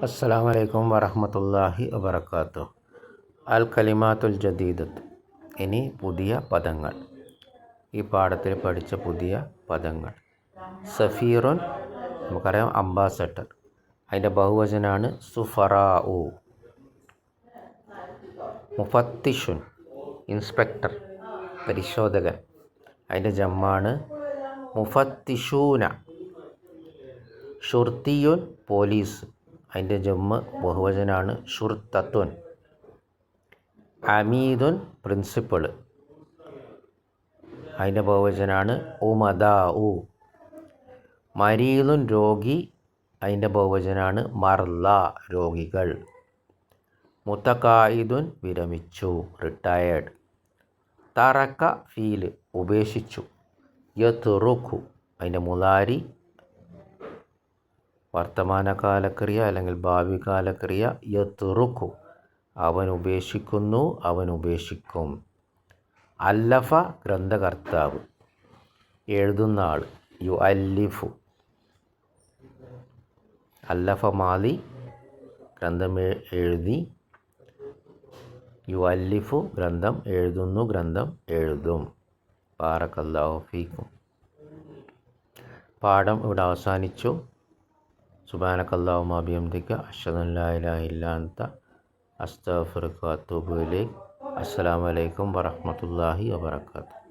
അസ്സലാമു അലൈക്കും വറഹ്മത്തുള്ളാഹി വബറകാതുഹു. അൽ കലിമാത്തുൽ ജദീദത്ത്. ഇനി പുതിയ പദങ്ങൾ. ഈ പാഠത്തിൽ പഠിച്ച പുതിയ പദങ്ങൾ. സഫീറുൻ, നമുക്കറിയാം അംബാസഡർ. അതിൻ്റെ ബഹുവചനാണ് സുഫറാഉ. മുഫത്തിഷുൻ, ഇൻസ്പെക്ടർ, പരിശോധകൻ. അതിൻ്റെ ജമ്മാണ് മുഫത്തിഷൂന. ഷുർത്തിയുൻ, പോലീസ്. അതിൻ്റെ ജമ്മ് ബഹുവചനാണ് ഷുർത്തത്തുൻ. അമീദുൻ, പ്രിൻസിപ്പൾ. അതിൻ്റെ ബഹുവചനാണ് ഉമദാഉ. മരീലുൻ, രോഗി. അതിൻ്റെ ബഹുവചനാണ് മർല, രോഗികൾ. മുതഖായിദുൻ, വിരമിച്ചു, റിട്ടയേർഡ്. തറക്ക, ഫീല്, ഉപേക്ഷിച്ചു. യത്റുഖു, അതിൻ്റെ മുലാരി വർത്തമാനകാലക്രിയ അല്ലെങ്കിൽ ഭാവി കാലക്രിയ. യത്റുഖു, അവൻ ഉപേക്ഷിക്കുന്നു, അവൻ ഉപേക്ഷിക്കും. അല്ലഫ, ഗ്രന്ഥകർത്താവ്, എഴുതുന്ന ആൾ. യു അല്ലിഫു. അല്ലഫ മാലി, ഗ്രന്ഥം എഴുതി. യു അല്ലിഫു, ഗ്രന്ഥം എഴുതുന്നു, ഗ്രന്ഥം എഴുതും. ബാറക്കല്ലാഹു ഫീക്കും. പാഠം ഇവിടെ അവസാനിച്ചു. സുബ്ഹാനക്കല്ലാഹുമ്മ ബിഹംദിക അശ്ഹദു അൻ ലാ ഇലാഹ ഇല്ലാ അൻത അസ്തഗ്ഫിറുക വ അത്തൂബു ഇലൈക്. അസ്സലാമു അലൈക്കും വറഹ്മത്തുള്ളാഹി വബറകാതുഹു.